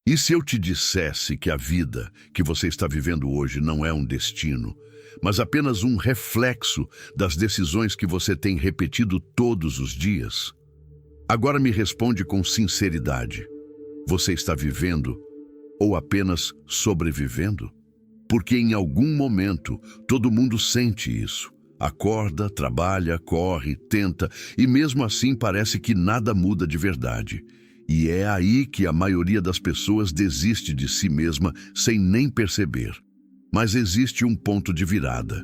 E se eu te dissesse que a vida que você está vivendo hoje não é um destino, mas apenas um reflexo das decisões que você tem repetido todos os dias? Agora me responde com sinceridade. Você está vivendo ou apenas sobrevivendo? Porque em algum momento todo mundo sente isso. Acorda, trabalha, corre, tenta, e mesmo assim parece que nada muda de verdade. E é aí que a maioria das pessoas desiste de si mesma sem nem perceber. Mas existe um ponto de virada.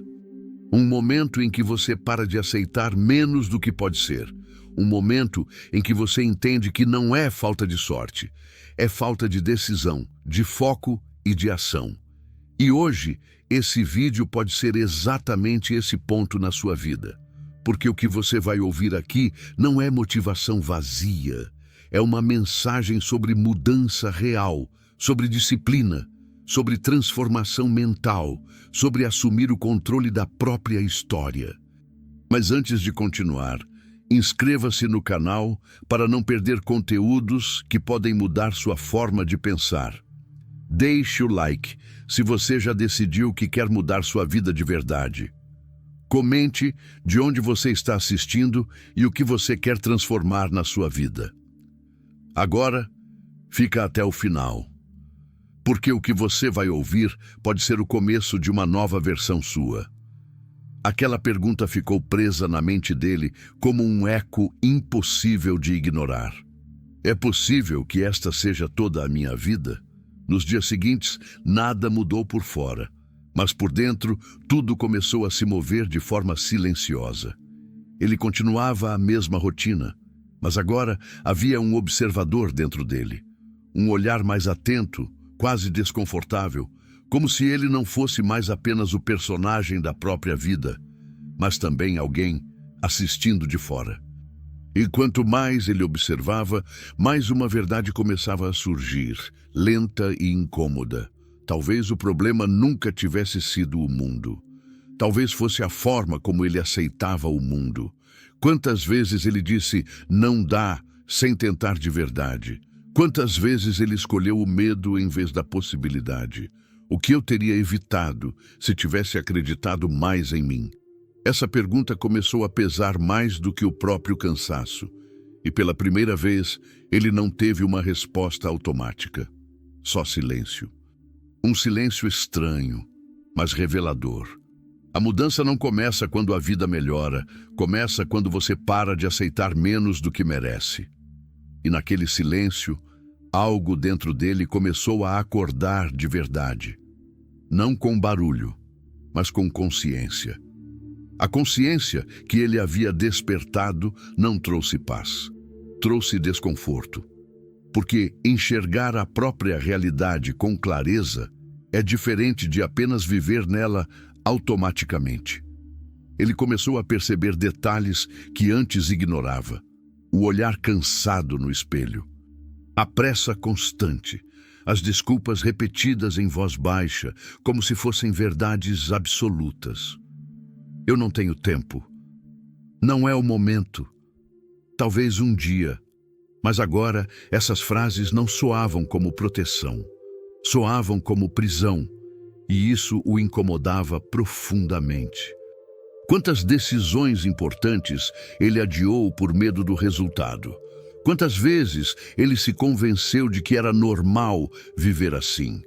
Um momento em que você para de aceitar menos do que pode ser. Um momento em que você entende que não é falta de sorte, é falta de decisão, de foco e de ação. E hoje, esse vídeo pode ser exatamente esse ponto na sua vida. Porque o que você vai ouvir aqui não é motivação vazia, é uma mensagem sobre mudança real, sobre disciplina, sobre transformação mental, sobre assumir o controle da própria história. Mas antes de continuar, inscreva-se no canal para não perder conteúdos que podem mudar sua forma de pensar. Deixe o like se você já decidiu que quer mudar sua vida de verdade. Comente de onde você está assistindo e o que você quer transformar na sua vida. Agora, fica até o final, porque o que você vai ouvir pode ser o começo de uma nova versão sua. Aquela pergunta ficou presa na mente dele como um eco impossível de ignorar. É possível que esta seja toda a minha vida? Nos dias seguintes, nada mudou por fora, mas por dentro, tudo começou a se mover de forma silenciosa. Ele continuava a mesma rotina, mas agora havia um observador dentro dele. Um olhar mais atento, quase desconfortável, como se ele não fosse mais apenas o personagem da própria vida, mas também alguém assistindo de fora. E quanto mais ele observava, mais uma verdade começava a surgir, lenta e incômoda. Talvez o problema nunca tivesse sido o mundo. Talvez fosse a forma como ele aceitava o mundo. Quantas vezes ele disse "não dá" sem tentar de verdade? Quantas vezes ele escolheu o medo em vez da possibilidade? O que eu teria evitado se tivesse acreditado mais em mim? Essa pergunta começou a pesar mais do que o próprio cansaço. E pela primeira vez, ele não teve uma resposta automática. Só silêncio. Um silêncio estranho, mas revelador. A mudança não começa quando a vida melhora, começa quando você para de aceitar menos do que merece. E naquele silêncio, algo dentro dele começou a acordar de verdade. Não com barulho, mas com consciência. A consciência que ele havia despertado não trouxe paz, trouxe desconforto. Porque enxergar a própria realidade com clareza é diferente de apenas viver nela automaticamente. Ele começou a perceber detalhes que antes ignorava. O olhar cansado no espelho, a pressa constante, as desculpas repetidas em voz baixa, como se fossem verdades absolutas. Eu não tenho tempo. Não é o momento. Talvez um dia. Mas agora essas frases não soavam como proteção. Soavam como prisão. E isso o incomodava profundamente. Quantas decisões importantes ele adiou por medo do resultado? Quantas vezes ele se convenceu de que era normal viver assim?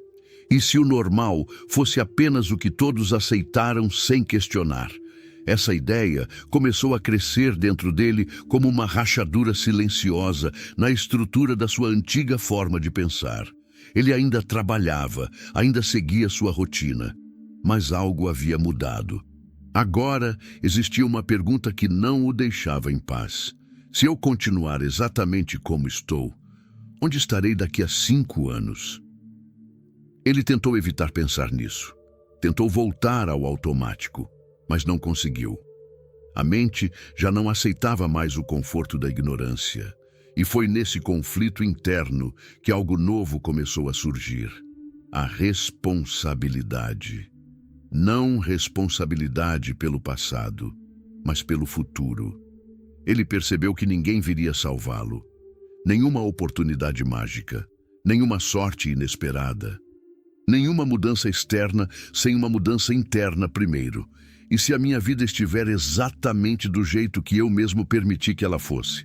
E se o normal fosse apenas o que todos aceitaram sem questionar? Essa ideia começou a crescer dentro dele como uma rachadura silenciosa na estrutura da sua antiga forma de pensar. Ele ainda trabalhava, ainda seguia sua rotina, mas algo havia mudado. Agora existia uma pergunta que não o deixava em paz. Se eu continuar exatamente como estou, onde estarei daqui a 5 anos? Ele tentou evitar pensar nisso. Tentou voltar ao automático, mas não conseguiu. A mente já não aceitava mais o conforto da ignorância. E foi nesse conflito interno que algo novo começou a surgir. A responsabilidade. Não responsabilidade pelo passado, mas pelo futuro. Ele percebeu que ninguém viria salvá-lo. Nenhuma oportunidade mágica, nenhuma sorte inesperada, nenhuma mudança externa sem uma mudança interna primeiro. E se a minha vida estiver exatamente do jeito que eu mesmo permiti que ela fosse?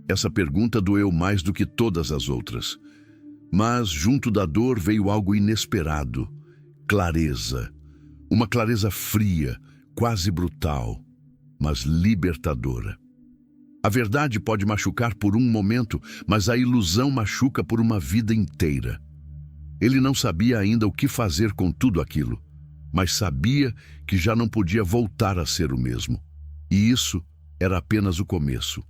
Essa pergunta doeu mais do que todas as outras. Mas, junto da dor, veio algo inesperado. Clareza. Uma clareza fria, quase brutal, mas libertadora. A verdade pode machucar por um momento, mas a ilusão machuca por uma vida inteira. Ele não sabia ainda o que fazer com tudo aquilo, mas sabia que já não podia voltar a ser o mesmo. E isso era apenas o começo.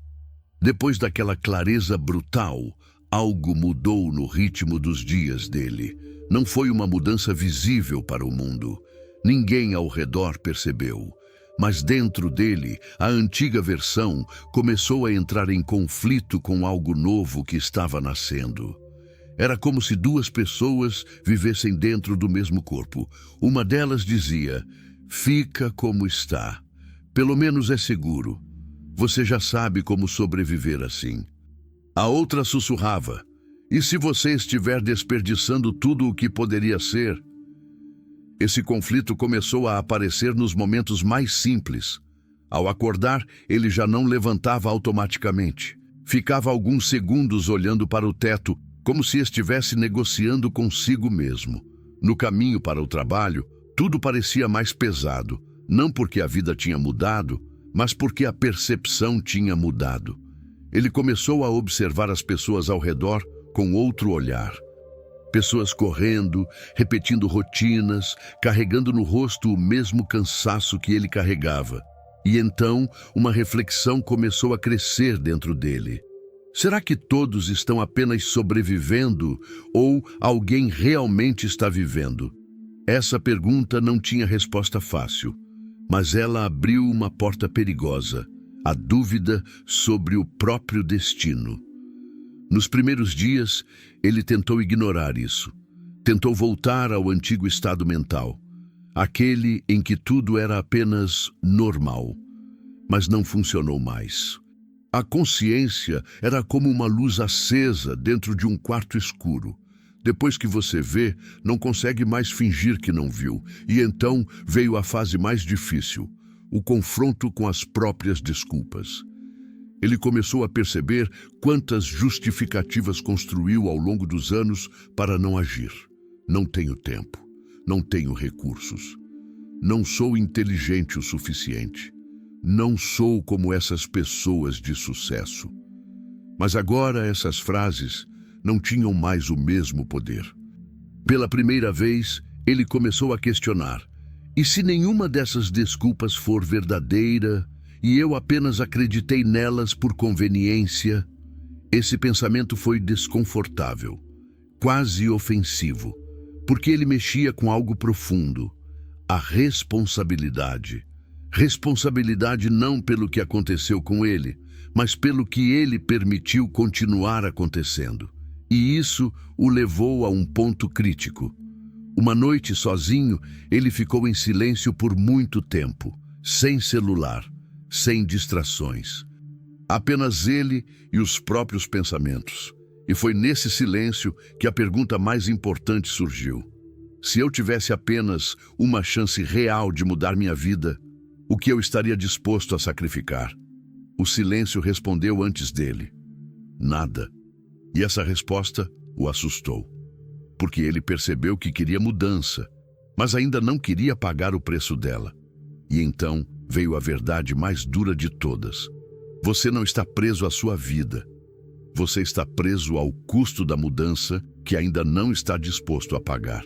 Depois daquela clareza brutal, algo mudou no ritmo dos dias dele. Não foi uma mudança visível para o mundo. Ninguém ao redor percebeu. Mas dentro dele, a antiga versão começou a entrar em conflito com algo novo que estava nascendo. Era como se duas pessoas vivessem dentro do mesmo corpo. Uma delas dizia: "Fica como está. Pelo menos é seguro. Você já sabe como sobreviver assim." A outra sussurrava: "E se você estiver desperdiçando tudo o que poderia ser?" Esse conflito começou a aparecer nos momentos mais simples. Ao acordar, ele já não levantava automaticamente. Ficava alguns segundos olhando para o teto, como se estivesse negociando consigo mesmo. No caminho para o trabalho, tudo parecia mais pesado, não porque a vida tinha mudado, mas porque a percepção tinha mudado. Ele começou a observar as pessoas ao redor com outro olhar. Pessoas correndo, repetindo rotinas, carregando no rosto o mesmo cansaço que ele carregava. E então, uma reflexão começou a crescer dentro dele. Será que todos estão apenas sobrevivendo ou alguém realmente está vivendo? Essa pergunta não tinha resposta fácil, mas ela abriu uma porta perigosa, a dúvida sobre o próprio destino. Nos primeiros dias, ele tentou ignorar isso. Tentou voltar ao antigo estado mental, aquele em que tudo era apenas normal, mas não funcionou mais. A consciência era como uma luz acesa dentro de um quarto escuro. Depois que você vê, não consegue mais fingir que não viu. E então veio a fase mais difícil, o confronto com as próprias desculpas. Ele começou a perceber quantas justificativas construiu ao longo dos anos para não agir. Não tenho tempo, não tenho recursos, não sou inteligente o suficiente. Não sou como essas pessoas de sucesso. Mas agora essas frases não tinham mais o mesmo poder. Pela primeira vez, ele começou a questionar: e se nenhuma dessas desculpas for verdadeira e eu apenas acreditei nelas por conveniência? Esse pensamento foi desconfortável, quase ofensivo, porque ele mexia com algo profundo: a responsabilidade. Responsabilidade não pelo que aconteceu com ele, mas pelo que ele permitiu continuar acontecendo. E isso o levou a um ponto crítico. Uma noite, sozinho, ele ficou em silêncio por muito tempo, sem celular, sem distrações. Apenas ele e os próprios pensamentos. E foi nesse silêncio que a pergunta mais importante surgiu. Se eu tivesse apenas uma chance real de mudar minha vida, o que eu estaria disposto a sacrificar? O silêncio respondeu antes dele: nada. E essa resposta o assustou, porque ele percebeu que queria mudança, mas ainda não queria pagar o preço dela. E então veio a verdade mais dura de todas: você não está preso à sua vida. Você está preso ao custo da mudança que ainda não está disposto a pagar.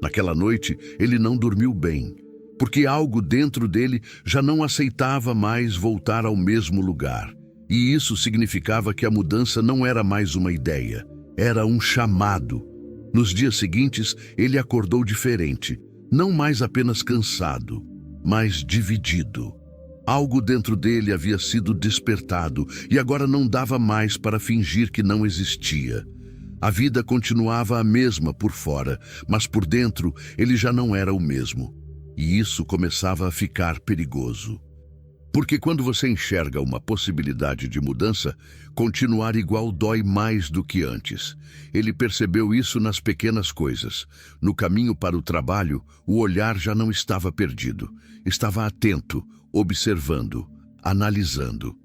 Naquela noite, ele não dormiu bem, porque algo dentro dele já não aceitava mais voltar ao mesmo lugar. E isso significava que a mudança não era mais uma ideia, era um chamado. Nos dias seguintes, ele acordou diferente, não mais apenas cansado, mas dividido. Algo dentro dele havia sido despertado e agora não dava mais para fingir que não existia. A vida continuava a mesma por fora, mas por dentro ele já não era o mesmo. E isso começava a ficar perigoso. Porque quando você enxerga uma possibilidade de mudança, continuar igual dói mais do que antes. Ele percebeu isso nas pequenas coisas. No caminho para o trabalho, o olhar já não estava perdido. Estava atento, observando, analisando.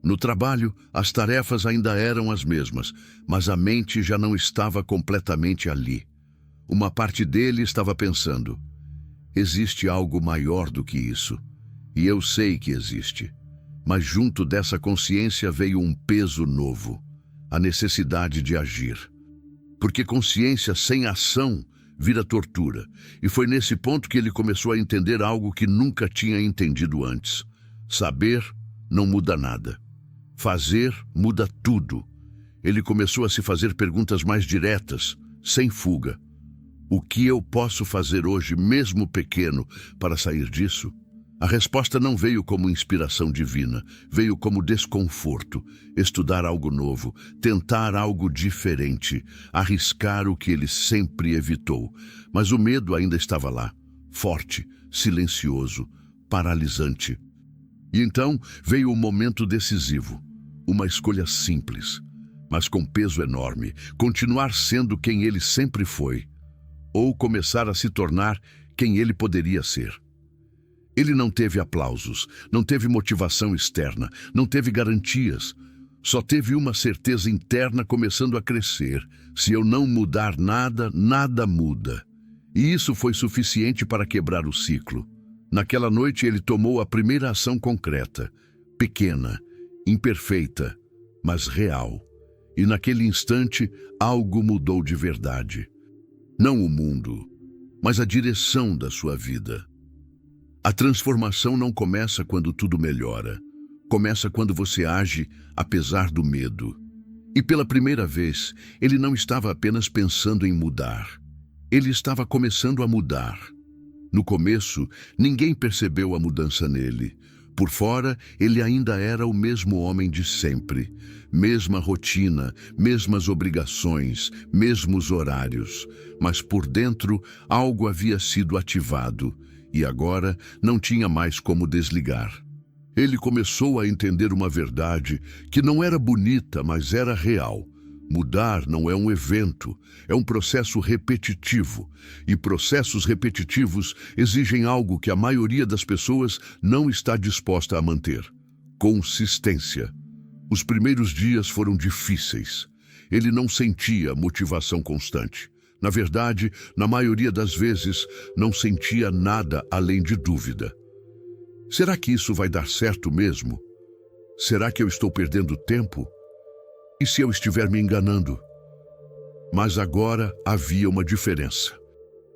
No trabalho, as tarefas ainda eram as mesmas, mas a mente já não estava completamente ali. Uma parte dele estava pensando: existe algo maior do que isso. E eu sei que existe. Mas junto dessa consciência veio um peso novo, a necessidade de agir. Porque consciência sem ação vira tortura. E foi nesse ponto que ele começou a entender algo que nunca tinha entendido antes. Saber não muda nada. Fazer muda tudo. Ele começou a se fazer perguntas mais diretas, sem fuga. O que eu posso fazer hoje, mesmo pequeno, para sair disso? A resposta não veio como inspiração divina, veio como desconforto. Estudar algo novo, tentar algo diferente, arriscar o que ele sempre evitou. Mas o medo ainda estava lá, forte, silencioso, paralisante. E então veio o momento decisivo, uma escolha simples, mas com peso enorme: continuar sendo quem ele sempre foi, ou começar a se tornar quem ele poderia ser. Ele não teve aplausos, não teve motivação externa, não teve garantias. Só teve uma certeza interna começando a crescer: se eu não mudar nada, nada muda. E isso foi suficiente para quebrar o ciclo. Naquela noite ele tomou a primeira ação concreta, pequena, imperfeita, mas real. E naquele instante algo mudou de verdade. Não o mundo, mas a direção da sua vida. A transformação não começa quando tudo melhora. Começa quando você age apesar do medo. E pela primeira vez, ele não estava apenas pensando em mudar. Ele estava começando a mudar. No começo, ninguém percebeu a mudança nele. Por fora, ele ainda era o mesmo homem de sempre. Mesma rotina, mesmas obrigações, mesmos horários. Mas por dentro, algo havia sido ativado. E agora não tinha mais como desligar. Ele começou a entender uma verdade que não era bonita, mas era real. Mudar não é um evento, é um processo repetitivo. E processos repetitivos exigem algo que a maioria das pessoas não está disposta a manter: consistência. Os primeiros dias foram difíceis. Ele não sentia motivação constante. Na verdade, na maioria das vezes, não sentia nada além de dúvida. Será que isso vai dar certo mesmo? Será que eu estou perdendo tempo? E se eu estiver me enganando? Mas agora havia uma diferença.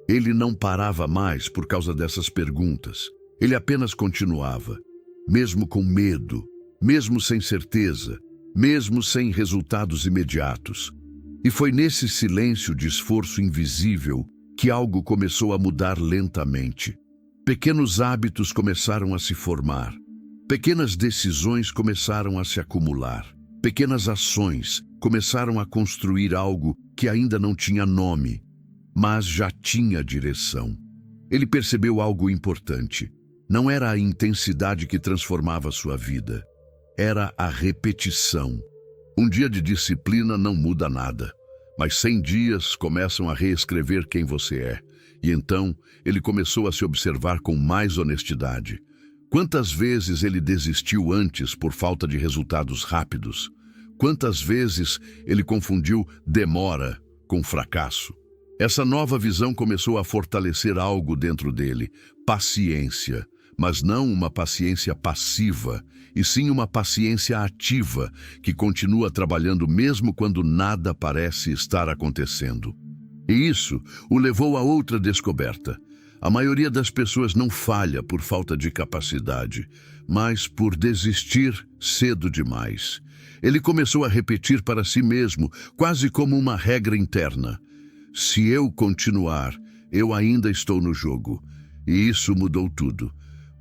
Ele não parava mais por causa dessas perguntas. Ele apenas continuava, mesmo com medo, mesmo sem certeza, mesmo sem resultados imediatos. E foi nesse silêncio de esforço invisível que algo começou a mudar lentamente. Pequenos hábitos começaram a se formar. Pequenas decisões começaram a se acumular. Pequenas ações começaram a construir algo que ainda não tinha nome, mas já tinha direção. Ele percebeu algo importante. Não era a intensidade que transformava sua vida. Era a repetição. Um dia de disciplina não muda nada, mas 100 dias começam a reescrever quem você é. E então ele começou a se observar com mais honestidade. Quantas vezes ele desistiu antes por falta de resultados rápidos? Quantas vezes ele confundiu demora com fracasso? Essa nova visão começou a fortalecer algo dentro dele: paciência. Mas não uma paciência passiva, e sim uma paciência ativa, que continua trabalhando mesmo quando nada parece estar acontecendo. E isso o levou a outra descoberta. A maioria das pessoas não falha por falta de capacidade, mas por desistir cedo demais. Ele começou a repetir para si mesmo, quase como uma regra interna: se eu continuar, eu ainda estou no jogo. E isso mudou tudo.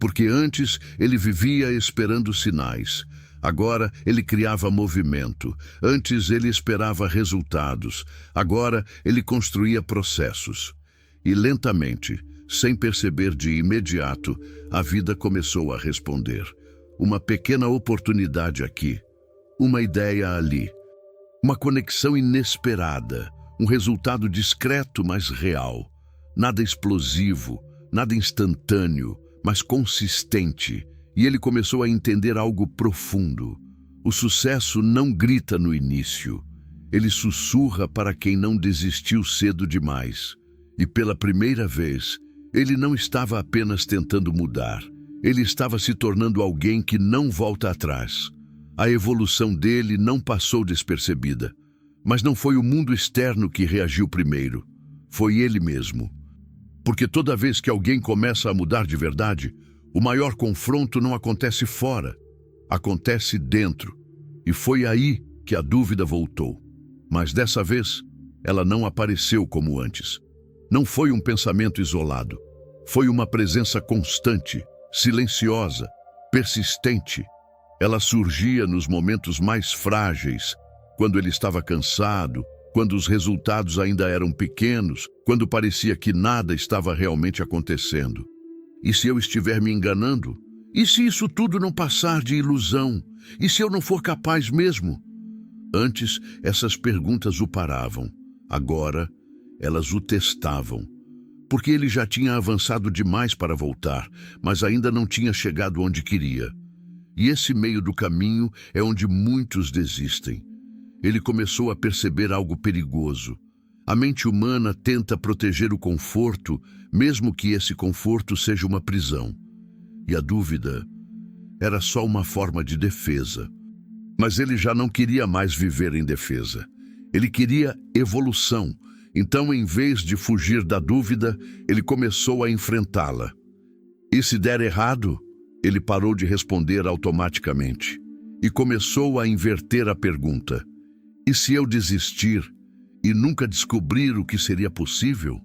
Porque antes ele vivia esperando sinais. Agora ele criava movimento. Antes ele esperava resultados. Agora ele construía processos. E lentamente, sem perceber de imediato, a vida começou a responder. uma pequena oportunidade aqui, uma ideia ali, uma conexão inesperada, um resultado discreto, mas real. Nada explosivo, nada instantâneo, mas consistente. E ele começou a entender algo profundo. O sucesso não grita no início. Ele sussurra para quem não desistiu cedo demais. E pela primeira vez, ele não estava apenas tentando mudar. Ele estava se tornando alguém que não volta atrás. A evolução dele não passou despercebida. Mas não foi o mundo externo que reagiu primeiro. Foi ele mesmo. Porque toda vez que alguém começa a mudar de verdade, o maior confronto não acontece fora, acontece dentro. E foi aí que a dúvida voltou. Mas dessa vez, ela não apareceu como antes. Não foi um pensamento isolado. Foi uma presença constante, silenciosa, persistente. Ela surgia nos momentos mais frágeis, quando ele estava cansado, quando os resultados ainda eram pequenos, quando parecia que nada estava realmente acontecendo. E se eu estiver me enganando? E se isso tudo não passar de ilusão? E se eu não for capaz mesmo? Antes, essas perguntas o paravam. Agora, elas o testavam. Porque ele já tinha avançado demais para voltar, mas ainda não tinha chegado onde queria. E esse meio do caminho é onde muitos desistem. Ele começou a perceber algo perigoso. A mente humana tenta proteger o conforto, mesmo que esse conforto seja uma prisão. E a dúvida era só uma forma de defesa. Mas ele já não queria mais viver em defesa. Ele queria evolução. Então, em vez de fugir da dúvida, ele começou a enfrentá-la. E se der errado, ele parou de responder automaticamente e começou a inverter a pergunta. E se eu desistir e nunca descobrir o que seria possível?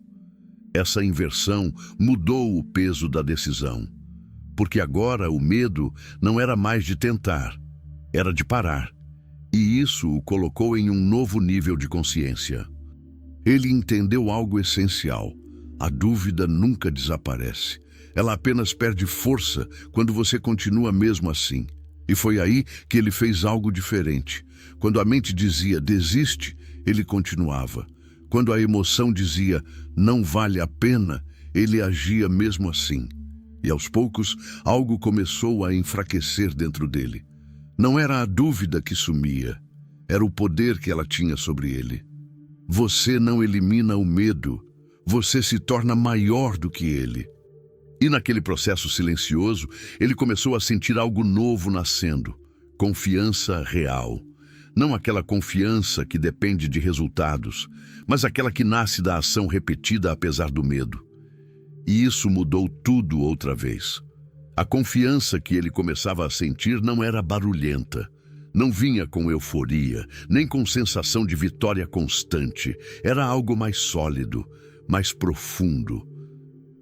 Essa inversão mudou o peso da decisão, porque agora o medo não era mais de tentar, era de parar. E isso o colocou em um novo nível de consciência. Ele entendeu algo essencial. A dúvida nunca desaparece. Ela apenas perde força quando você continua mesmo assim. E foi aí que ele fez algo diferente. Quando a mente dizia, desiste, ele continuava. Quando a emoção dizia, não vale a pena, ele agia mesmo assim. E aos poucos, algo começou a enfraquecer dentro dele. Não era a dúvida que sumia, era o poder que ela tinha sobre ele. Você não elimina o medo, você se torna maior do que ele. E naquele processo silencioso, ele começou a sentir algo novo nascendo, confiança real. Não aquela confiança que depende de resultados, mas aquela que nasce da ação repetida apesar do medo. E isso mudou tudo outra vez. A confiança que ele começava a sentir não era barulhenta. Não vinha com euforia, nem com sensação de vitória constante. Era algo mais sólido, mais profundo,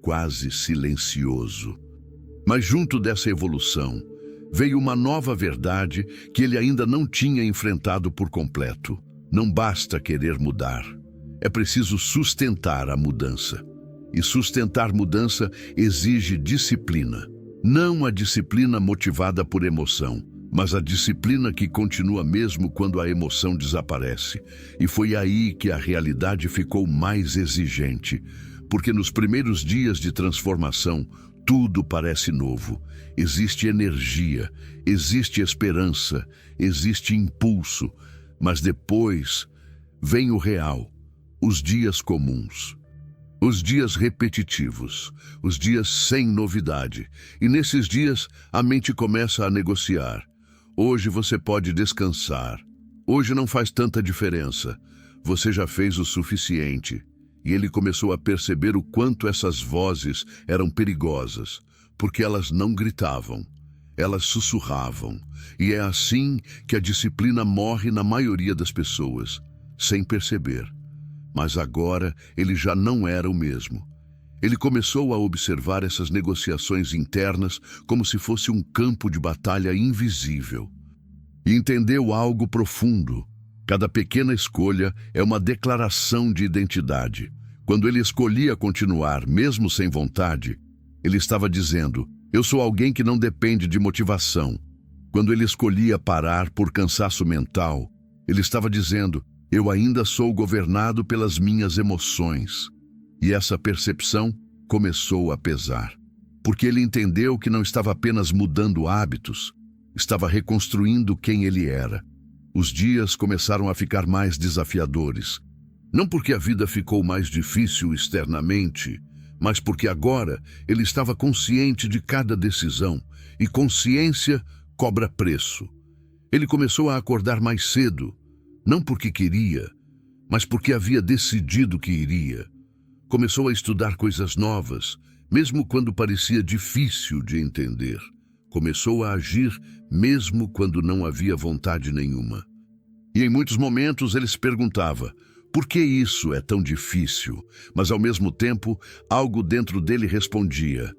quase silencioso. Mas junto dessa evolução, veio uma nova verdade que ele ainda não tinha enfrentado por completo. Não basta querer mudar. É preciso sustentar a mudança. E sustentar mudança exige disciplina. Não a disciplina motivada por emoção, mas a disciplina que continua mesmo quando a emoção desaparece. E foi aí que a realidade ficou mais exigente, porque nos primeiros dias de transformação, tudo parece novo. Existe energia, existe esperança, existe impulso, mas depois vem o real, os dias comuns. Os dias repetitivos, os dias sem novidade. E nesses dias, a mente começa a negociar. Hoje você pode descansar. Hoje não faz tanta diferença. Você já fez o suficiente. E ele começou a perceber o quanto essas vozes eram perigosas, porque elas não gritavam, elas sussurravam. E é assim que a disciplina morre na maioria das pessoas, sem perceber. Mas agora ele já não era o mesmo. Ele começou a observar essas negociações internas como se fosse um campo de batalha invisível. E entendeu algo profundo. Cada pequena escolha é uma declaração de identidade. Quando ele escolhia continuar, mesmo sem vontade, ele estava dizendo, eu sou alguém que não depende de motivação. Quando ele escolhia parar por cansaço mental, ele estava dizendo: eu ainda sou governado pelas minhas emoções. E essa percepção começou a pesar, porque ele entendeu que não estava apenas mudando hábitos, estava reconstruindo quem ele era. Os dias começaram a ficar mais desafiadores, não porque a vida ficou mais difícil externamente, mas porque agora ele estava consciente de cada decisão, e consciência cobra preço. Ele começou a acordar mais cedo, não porque queria, mas porque havia decidido que iria. Começou a estudar coisas novas, mesmo quando parecia difícil de entender. Começou a agir mesmo quando não havia vontade nenhuma. E em muitos momentos ele se perguntava: por que isso é tão difícil? Mas ao mesmo tempo, algo dentro dele respondia: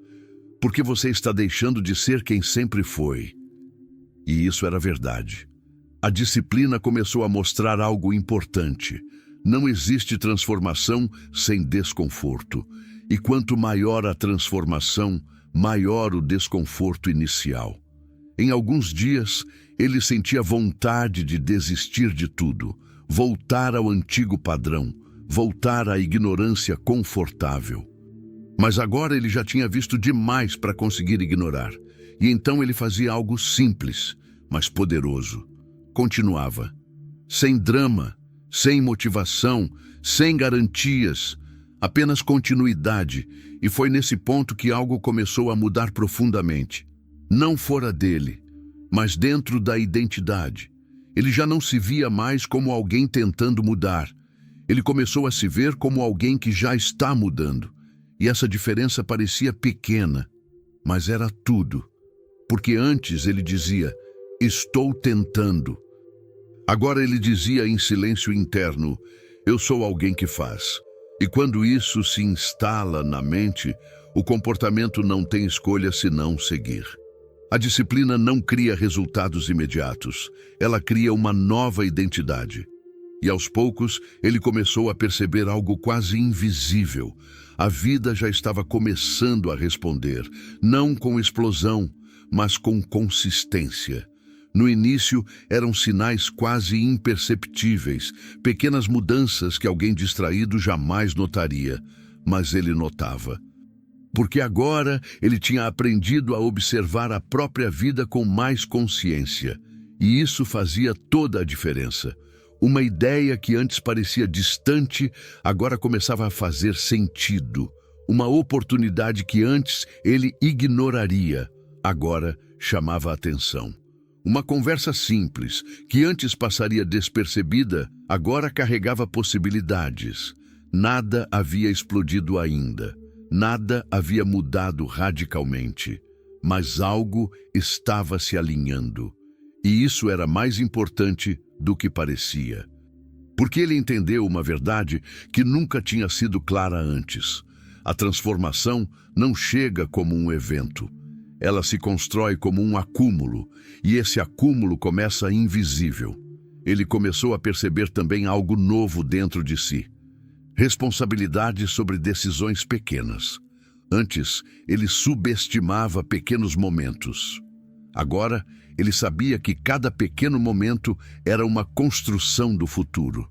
porque você está deixando de ser quem sempre foi. E isso era verdade. A disciplina começou a mostrar algo importante. Não existe transformação sem desconforto. E quanto maior a transformação, maior o desconforto inicial. Em alguns dias, ele sentia vontade de desistir de tudo, voltar ao antigo padrão, voltar à ignorância confortável. Mas agora ele já tinha visto demais para conseguir ignorar. E então ele fazia algo simples, mas poderoso. Continuava, sem drama, sem motivação, sem garantias, apenas continuidade, e foi nesse ponto que algo começou a mudar profundamente. Não fora dele, mas dentro da identidade. Ele já não se via mais como alguém tentando mudar. Ele começou a se ver como alguém que já está mudando. E essa diferença parecia pequena, mas era tudo. Porque antes ele dizia: estou tentando. Agora ele dizia em silêncio interno: eu sou alguém que faz. E quando isso se instala na mente, o comportamento não tem escolha senão seguir. A disciplina não cria resultados imediatos, ela cria uma nova identidade. E aos poucos ele começou a perceber algo quase invisível. A vida já estava começando a responder, não com explosão, mas com consistência. No início, eram sinais quase imperceptíveis, pequenas mudanças que alguém distraído jamais notaria, mas ele notava. Porque agora ele tinha aprendido a observar a própria vida com mais consciência, e isso fazia toda a diferença. Uma ideia que antes parecia distante, agora começava a fazer sentido. Uma oportunidade que antes ele ignoraria, agora chamava a atenção. Uma conversa simples, que antes passaria despercebida, agora carregava possibilidades. Nada havia explodido ainda. Nada havia mudado radicalmente. Mas algo estava se alinhando. E isso era mais importante do que parecia. Porque ele entendeu uma verdade que nunca tinha sido clara antes. A transformação não chega como um evento. Ela se constrói como um acúmulo, e esse acúmulo começa invisível. Ele começou a perceber também algo novo dentro de si. Responsabilidade sobre decisões pequenas. Antes, ele subestimava pequenos momentos. Agora, ele sabia que cada pequeno momento era uma construção do futuro.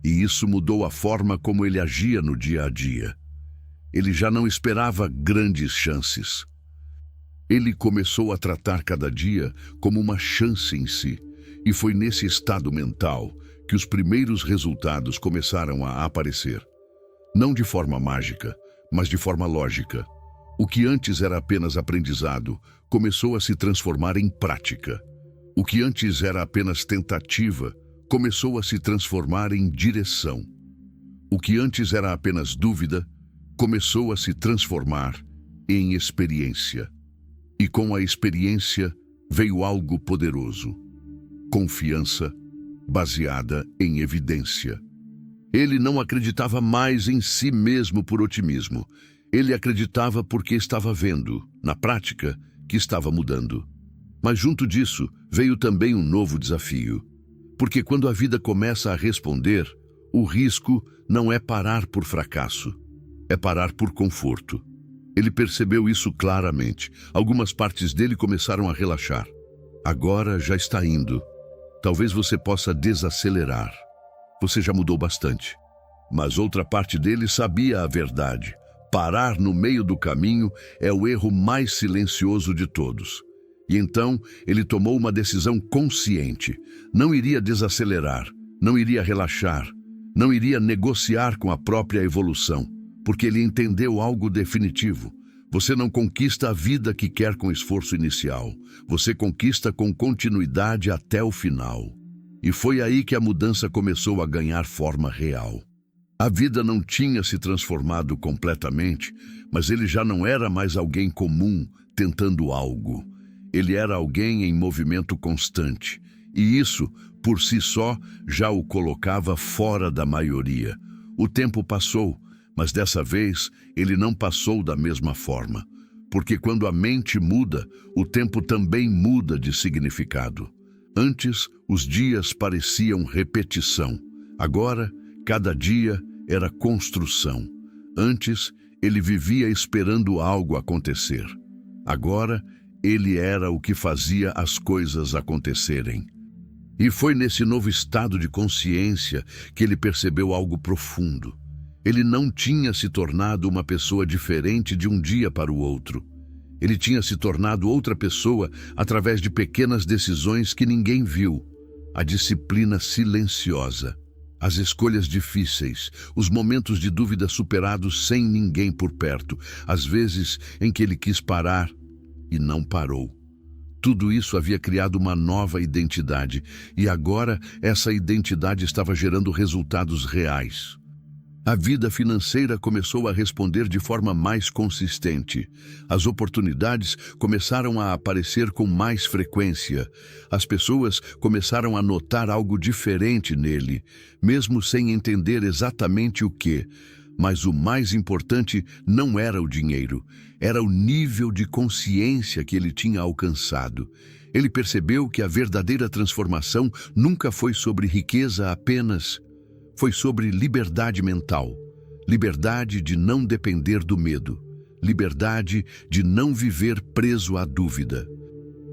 E isso mudou a forma como ele agia no dia a dia. Ele já não esperava grandes chances. Ele começou a tratar cada dia como uma chance em si, e foi nesse estado mental que os primeiros resultados começaram a aparecer. Não de forma mágica, mas de forma lógica. O que antes era apenas aprendizado começou a se transformar em prática. O que antes era apenas tentativa começou a se transformar em direção. O que antes era apenas dúvida começou a se transformar em experiência. E com a experiência veio algo poderoso: confiança baseada em evidência. Ele não acreditava mais em si mesmo por otimismo. Ele acreditava porque estava vendo, na prática, que estava mudando. Mas junto disso veio também um novo desafio. Porque quando a vida começa a responder, o risco não é parar por fracasso, é parar por conforto. Ele percebeu isso claramente. Algumas partes dele começaram a relaxar. Agora já está indo. Talvez você possa desacelerar. Você já mudou bastante. Mas outra parte dele sabia a verdade. Parar no meio do caminho é o erro mais silencioso de todos. E então ele tomou uma decisão consciente. Não iria desacelerar, não iria relaxar, não iria negociar com a própria evolução, porque ele entendeu algo definitivo. Você não conquista a vida que quer com esforço inicial. Você conquista com continuidade até o final. E foi aí que a mudança começou a ganhar forma real. A vida não tinha se transformado completamente, mas ele já não era mais alguém comum tentando algo. Ele era alguém em movimento constante. E isso, por si só, já o colocava fora da maioria. O tempo passou, mas dessa vez ele não passou da mesma forma. Porque quando a mente muda, o tempo também muda de significado. Antes, os dias pareciam repetição. Agora, cada dia era construção. Antes, ele vivia esperando algo acontecer. Agora, ele era o que fazia as coisas acontecerem. E foi nesse novo estado de consciência que ele percebeu algo profundo. Ele não tinha se tornado uma pessoa diferente de um dia para o outro. Ele tinha se tornado outra pessoa através de pequenas decisões que ninguém viu. A disciplina silenciosa, as escolhas difíceis, os momentos de dúvida superados sem ninguém por perto, as vezes em que ele quis parar e não parou. Tudo isso havia criado uma nova identidade, e agora essa identidade estava gerando resultados reais. A vida financeira começou a responder de forma mais consistente. As oportunidades começaram a aparecer com mais frequência. As pessoas começaram a notar algo diferente nele, mesmo sem entender exatamente o que. Mas o mais importante não era o dinheiro, era o nível de consciência que ele tinha alcançado. Ele percebeu que a verdadeira transformação nunca foi sobre riqueza apenas. Foi sobre liberdade mental, liberdade de não depender do medo, liberdade de não viver preso à dúvida,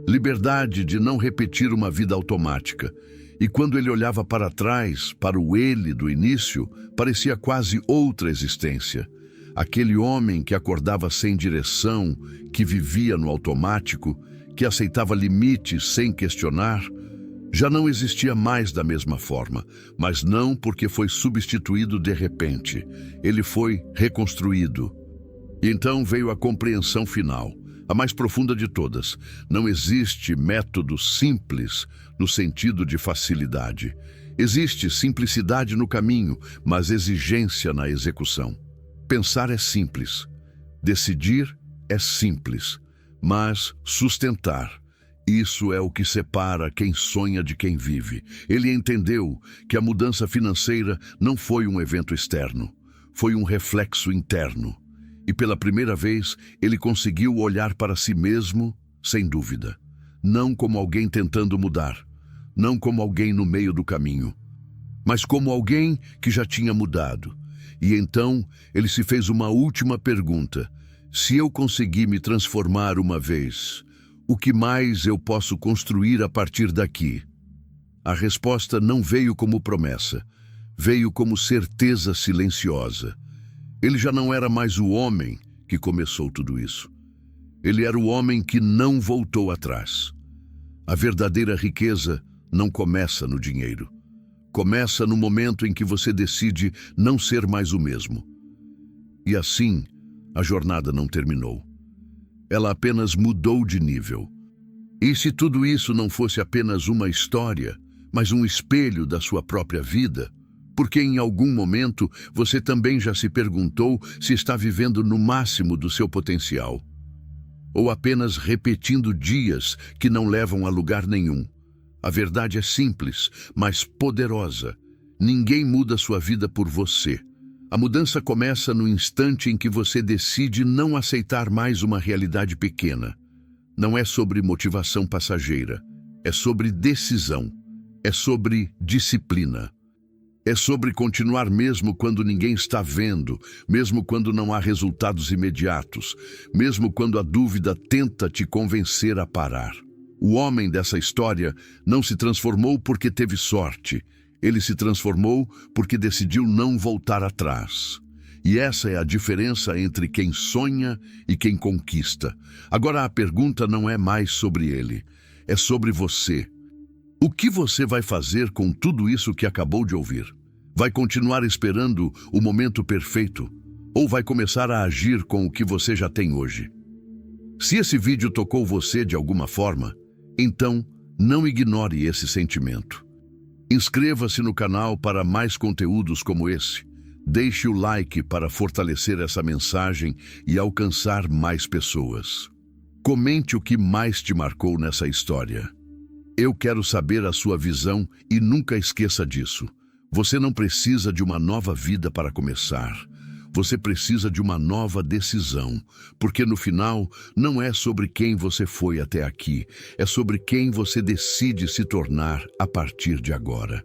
liberdade de não repetir uma vida automática. E quando ele olhava para trás, para o ele do início, parecia quase outra existência. Aquele homem que acordava sem direção, que vivia no automático, que aceitava limites sem questionar, já não existia mais da mesma forma, mas não porque foi substituído de repente. Ele foi reconstruído. E então veio a compreensão final, a mais profunda de todas. Não existe método simples no sentido de facilidade. Existe simplicidade no caminho, mas exigência na execução. Pensar é simples. Decidir é simples. Mas sustentar, isso é o que separa quem sonha de quem vive. Ele entendeu que a mudança financeira não foi um evento externo, foi um reflexo interno. E pela primeira vez, ele conseguiu olhar para si mesmo sem dúvida. Não como alguém tentando mudar, não como alguém no meio do caminho, mas como alguém que já tinha mudado. E então, ele se fez uma última pergunta. Se eu conseguir me transformar uma vez, o que mais eu posso construir a partir daqui? A resposta não veio como promessa, veio como certeza silenciosa. Ele já não era mais o homem que começou tudo isso. Ele era o homem que não voltou atrás. A verdadeira riqueza não começa no dinheiro. Começa no momento em que você decide não ser mais o mesmo. E assim, a jornada não terminou. Ela apenas mudou de nível. E se tudo isso não fosse apenas uma história, mas um espelho da sua própria vida, porque em algum momento você também já se perguntou se está vivendo no máximo do seu potencial, ou apenas repetindo dias que não levam a lugar nenhum. A verdade é simples, mas poderosa. Ninguém muda sua vida por você. A mudança começa no instante em que você decide não aceitar mais uma realidade pequena. Não é sobre motivação passageira, é sobre decisão, é sobre disciplina. É sobre continuar mesmo quando ninguém está vendo, mesmo quando não há resultados imediatos, mesmo quando a dúvida tenta te convencer a parar. O homem dessa história não se transformou porque teve sorte. Ele se transformou porque decidiu não voltar atrás. E essa é a diferença entre quem sonha e quem conquista. Agora a pergunta não é mais sobre ele, é sobre você. O que você vai fazer com tudo isso que acabou de ouvir? Vai continuar esperando o momento perfeito? Ou vai começar a agir com o que você já tem hoje? Se esse vídeo tocou você de alguma forma, então não ignore esse sentimento. Inscreva-se no canal para mais conteúdos como esse. Deixe o like para fortalecer essa mensagem e alcançar mais pessoas. Comente o que mais te marcou nessa história. Eu quero saber a sua visão e nunca esqueça disso. Você não precisa de uma nova vida para começar. Você precisa de uma nova decisão, porque no final não é sobre quem você foi até aqui, é sobre quem você decide se tornar a partir de agora.